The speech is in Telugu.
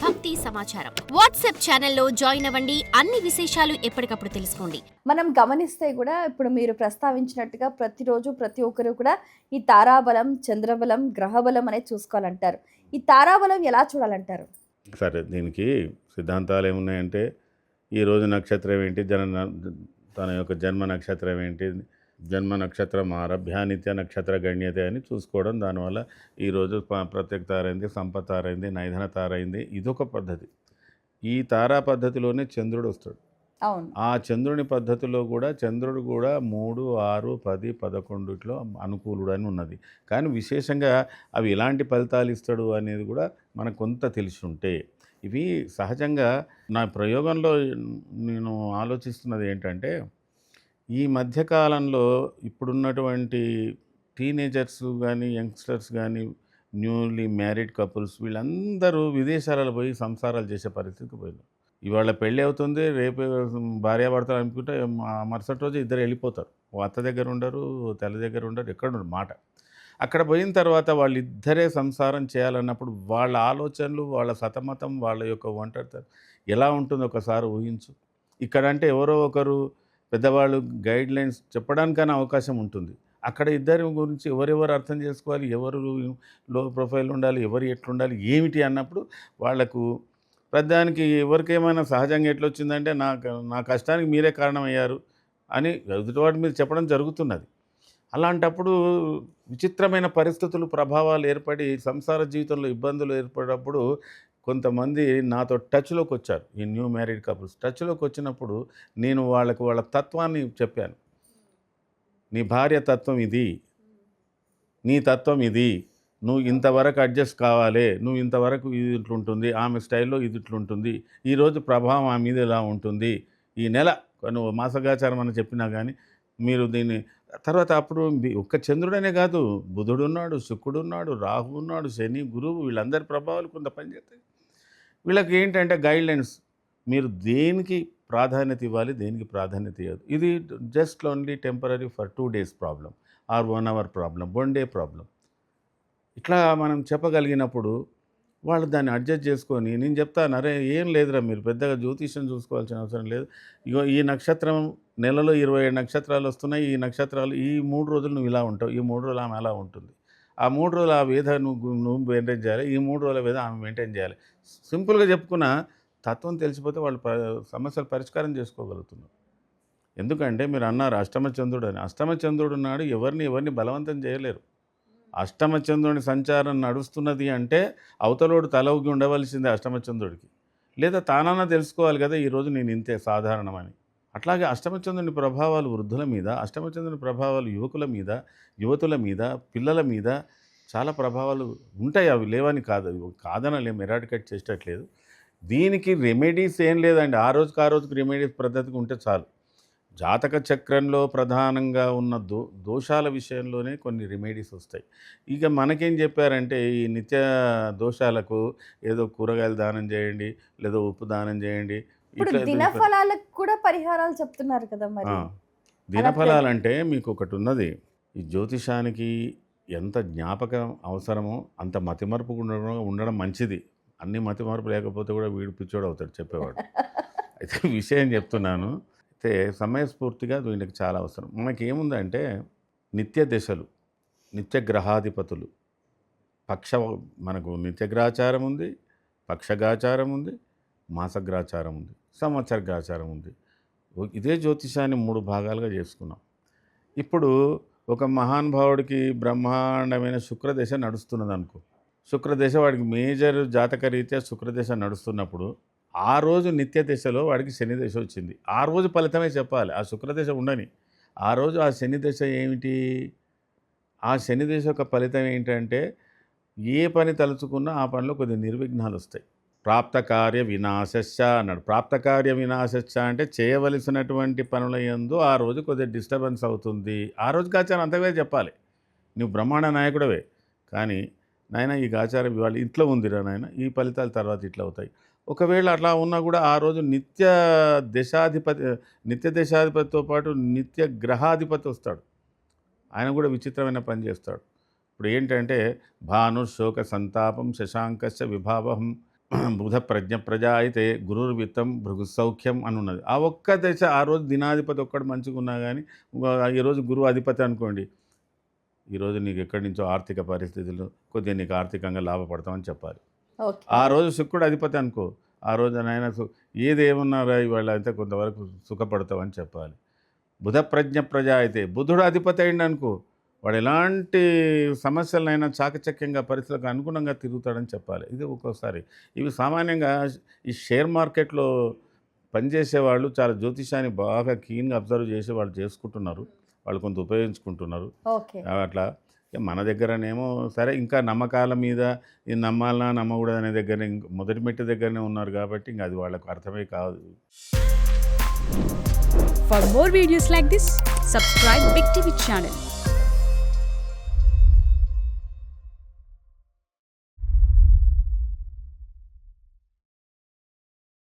భక్తి సమాచారం. వాట్సాప్ ఛానల్లో జాయిన్ అవ్వండి. అన్ని విశేషాలు ఎప్పటికప్పుడు తెలుసుకోండి. మనం గమనిస్తే కూడా ఇప్పుడు మీరు ప్రస్తావించినట్టుగా ప్రతిరోజు ప్రతి ఒక్కరు కూడా ఈ తారాబలం, చంద్రబలం, గ్రహబలం అనేది చూసుకోవాలంటారు. ఈ తారాబలం ఎలా చూడాలంటారు? సరే, దీనికి సిద్ధాంతాలు ఏమున్నాయంటే ఈరోజు నక్షత్రం ఏంటి, తన యొక్క జన్మ నక్షత్రం ఏంటి, జన్మ నక్షత్రం ఆరభ్య నిత్య నక్షత్ర గణ్యత అని చూసుకోవడం. దానివల్ల ఈరోజు ప్రత్యేక తారైంది, సంపత్ తారైంది, నైధన తారైంది. ఇదొక పద్ధతి. ఈ తారా పద్ధతిలోనే చంద్రుడు వస్తాడు. అవును. ఆ చంద్రుని పద్ధతిలో కూడా చంద్రుడు కూడా 3, 6, 10, 11 అనుకూలుడు అని ఉన్నది. కానీ విశేషంగా అవి ఎలాంటి ఫలితాలు ఇస్తాడు అనేది కూడా మనకు కొంత తెలిసి ఉంటే, ఇవి సహజంగా నా ప్రయోగంలో నేను ఆలోచిస్తున్నది ఏంటంటే, ఈ మధ్యకాలంలో ఇప్పుడున్నటువంటి టీనేజర్స్ కానీ, యంగ్స్టర్స్ కానీ, న్యూలీ మ్యారీడ్ కపుల్స్ వీళ్ళందరూ విదేశాలలో పోయి సంసారాలు చేసే పరిస్థితికి పోయింది. ఇవాళ పెళ్ళి అవుతుంది, రేపు భార్యాభర్తలు అనుకుంటే మరుసటి రోజు ఇద్దరు వెళ్ళిపోతారు. ఓ అత్త దగ్గర ఉండరు, తల్లి దగ్గర ఉండరు, ఎక్కడ ఉండరు మాట. అక్కడ పోయిన తర్వాత వాళ్ళిద్దరే సంసారం చేయాలన్నప్పుడు వాళ్ళ ఆలోచనలు, వాళ్ళ సతమతం, వాళ్ళ యొక్క ఒంటరితనం ఎలా ఉంటుందో ఒకసారి ఊహించు. ఇక్కడంటే ఎవరో ఒకరు పెద్దవాళ్ళు గైడ్ లైన్స్ చెప్పడానికైనా అవకాశం ఉంటుంది. అక్కడ ఇద్దరి గురించి ఎవరెవరు అర్థం చేసుకోవాలి, ఎవరు లో ప్రొఫైల్ ఉండాలి, ఎవరు ఎట్లుండాలి, ఏమిటి అన్నప్పుడు వాళ్లకు ప్రధానికి ఎవరికేమైనా సహజంగా ఎట్లొచ్చిందంటే నా కష్టానికి మీరే కారణమయ్యారు అని ఎదుటివాటి మీద చెప్పడం జరుగుతున్నది. అలాంటప్పుడు విచిత్రమైన పరిస్థితులు, ప్రభావాలు ఏర్పడి సంసార జీవితంలో ఇబ్బందులు ఏర్పడినప్పుడు కొంతమంది నాతో టచ్లోకి వచ్చారు. ఈ న్యూ మ్యారీడ్ కపుల్స్ టచ్లోకి వచ్చినప్పుడు నేను వాళ్ళ తత్వాన్ని చెప్పాను. నీ భార్య తత్వం ఇది, నీ తత్వం ఇది, నువ్వు ఇంతవరకు అడ్జస్ట్ కావాలి, నువ్వు ఇంతవరకు ఇది ఇట్లుంటుంది, ఆమె స్టైల్లో ఇది ఇట్లుంటుంది, ఈరోజు ప్రభావం ఆమె మీద ఎలా ఉంటుంది, ఈ నెల నువ్వు మాసగాచారం అని చెప్పినా కానీ మీరు దీన్ని తర్వాత అప్పుడు ఒక్క చంద్రుడనే కాదు, బుధుడు ఉన్నాడు, శుక్రుడు ఉన్నాడు, రాహు ఉన్నాడు, శని, గురువు వీళ్ళందరి ప్రభావాలు కొంత పనిచేస్తాయి. వీళ్ళకి ఏంటంటే గైడ్లైన్స్, మీరు దేనికి ప్రాధాన్యత ఇవ్వాలి, దేనికి ప్రాధాన్యత ఇవ్వదు. ఇది just only temporary for 2 days problem or 1 hour problem, 1 day problem. ఇట్లా మనం చెప్పగలిగినప్పుడు వాళ్ళు దాన్ని అడ్జస్ట్ చేసుకొని, నేను చెప్తాను, అరే ఏం లేదురా, మీరు పెద్దగా జ్యోతిష్యం చూసుకోవాల్సిన అవసరం లేదు, ఇగో ఈ నక్షత్రం నెలలో 27 నక్షత్రాలు వస్తున్నాయి, ఈ నక్షత్రాలు ఈ 3 రోజులు నువ్వు ఇలా ఉంటావు, ఈ 3 రోజులు ఆమె అలా ఉంటుంది, ఆ 3 రోజులు ఆ వేధ నువ్వు మెయింటైన్ చేయాలి, ఈ 3 రోజుల వేధ ఆమె మెయింటైన్ చేయాలి. సింపుల్గా చెప్పుకున్న తత్వం తెలిసిపోతే వాళ్ళు సమస్యలు పరిష్కారం చేసుకోగలుగుతున్నారు. ఎందుకంటే మీరు అన్నారు అష్టమచంద్రుడు అని. అష్టమచంద్రుడు ఉన్నాడు, ఎవరిని బలవంతం చేయలేరు. అష్టమచంద్రుని సంచారం నడుస్తున్నది అంటే అవతలోడు తల ఊగి ఉండవలసిందే అష్టమచంద్రుడికి, లేదా తానన్నా తెలుసుకోవాలి కదా ఈరోజు నేను ఇంతే సాధారణమని. అట్లాగే అష్టమచంద్రుని ప్రభావాలు వృద్ధుల మీద, అష్టమచంద్రుని ప్రభావాలు యువకుల మీద, యువతుల మీద, పిల్లల మీద చాలా ప్రభావాలు ఉంటాయి. అవి లేవని కాదనలేము, ఎరాడికేట్ చేసేటట్లేదు. దీనికి రెమెడీస్ ఏం లేదండి. ఆ రోజుకి రెమెడీస్ పద్ధతికి ఉంటే చాలు. జాతక చక్రంలో ప్రధానంగా ఉన్న దోషాల విషయంలోనే కొన్ని రెమెడీస్ వస్తాయి. ఇక మనకేం చెప్పారంటే ఈ నిత్య దోషాలకు ఏదో కూరగాయలు దానం చేయండి, లేదా ఉప్పు దానం చేయండి. ఇప్పుడు దినఫలాలకు కూడా పరిహారాలు చెప్తున్నారు కదా మరి. దినఫలాలంటే మీకు ఒకటి ఉన్నది, ఈ జ్యోతిషానికి ఎంత జ్ఞాపకం అవసరమో అంత మతిమరుపు ఉండడం మంచిది. అన్ని మతిమరుపు లేకపోతే కూడా వీడు పిచ్చోడు అవుతాడు చెప్పేవాడు. అయితే విషయం చెప్తున్నాను. అయితే సమయస్ఫూర్తిగా వీళ్ళకి చాలా అవసరం. మనకేముందంటే నిత్య దశలు, నిత్య గ్రహాధిపతులు, మనకు నిత్యగ్రహాచారం ఉంది, పక్షగాచారం ఉంది, మాసగ్రహాచారం ఉంది, సంవత్సరగ్రహాచారం ఉంది. ఇదే జ్యోతిషాన్ని 3 భాగాలుగా చేసుకున్నాం. ఇప్పుడు ఒక మహానుభావుడికి బ్రహ్మాండమైన శుక్రదశ నడుస్తున్నది అనుకో. శుక్రదశ వాడికి మేజర్ జాతక రీత్యా శుక్రదశ నడుస్తున్నప్పుడు ఆ రోజు నిత్య దశలో వాడికి శని దశ వచ్చింది. ఆ రోజు ఫలితమే చెప్పాలి, ఆ శుక్రదశ ఉండని. ఆ రోజు ఆ శని దశ ఏమిటి, ఆ శని దశ యొక్క ఫలితం ఏంటంటే ఏ పని తలుచుకున్నా ఆ పనిలో కొద్ది నిర్విఘ్నాలు వస్తాయి. ప్రాప్తకార్య వినాశశ్చ అన్నాడు. ప్రాప్తకార్య వినాశశ్చ అంటే చేయవలసినటువంటి పనుల యందు ఆ రోజు కొద్దిగా డిస్టర్బెన్స్ అవుతుంది. ఆ రోజు గాచారం అంతగా చెప్పాలి. నువ్వు బ్రహ్మాండ నాయకుడవే, కానీ నాయన ఈ గాచారం ఇవాళ ఇంట్లో ఉందిరా నాయన, ఈ ఫలితాలు తర్వాత ఇట్లా అవుతాయి. ఒకవేళ అట్లా ఉన్నా కూడా ఆ రోజు నిత్య దశాధిపతితో పాటు నిత్య గ్రహాధిపతి వస్తాడు. ఆయన కూడా విచిత్రమైన పని చేస్తాడు. ఇప్పుడు ఏంటంటే భాను శోక సంతాపం శశాంకస్య విభావం బుధ ప్రజ్ఞ ప్రజ అయితే గురుర్విత్తం భృగు సౌఖ్యం అని ఉన్నది. ఆ ఒక్క దశ ఆ రోజు దినాధిపతి ఒక్కడు మంచిగా ఉన్నా కానీ ఈరోజు గురువు అధిపతి అనుకోండి, ఈరోజు నీకు ఎక్కడి నుంచో ఆర్థిక పరిస్థితులు కొద్దిగా నీకు ఆర్థికంగా లాభపడతామని చెప్పాలి. ఓకే. ఆ రోజు శుక్రుడు అధిపతి అనుకో, ఆ రోజు నాయన ఏది ఏమన్నారా ఇవాళ అయితే కొంతవరకు సుఖపడతామని చెప్పాలి. బుధ ప్రజ్ఞ ప్రజ అయితే బుధుడు అధిపతి అయింది అనుకో, వాడు ఎలాంటి సమస్యలైనా చాకచక్యంగా పరిస్థితులకు అనుగుణంగా తిరుగుతాడని చెప్పాలి. ఇది ఒక్కోసారి ఇవి సామాన్యంగా ఈ షేర్ మార్కెట్లో పనిచేసే వాళ్ళు చాలా జ్యోతిషాన్ని బాగా కీన్గా అబ్జర్వ్ చేసి వాళ్ళు చేసుకుంటున్నారు, వాళ్ళు కొంత ఉపయోగించుకుంటున్నారు. ఓకే. అట్లా మన దగ్గరనేమో సరే ఇంకా నమ్మకాల మీద ఇది నమ్మాలనా నమ్మకూడదు అనే దగ్గర మొదటి మెట్టు దగ్గరనే ఉన్నారు కాబట్టి ఇంకా అది వాళ్ళకు అర్థమే కాదు. For more videos like this, subscribe Big TV channel.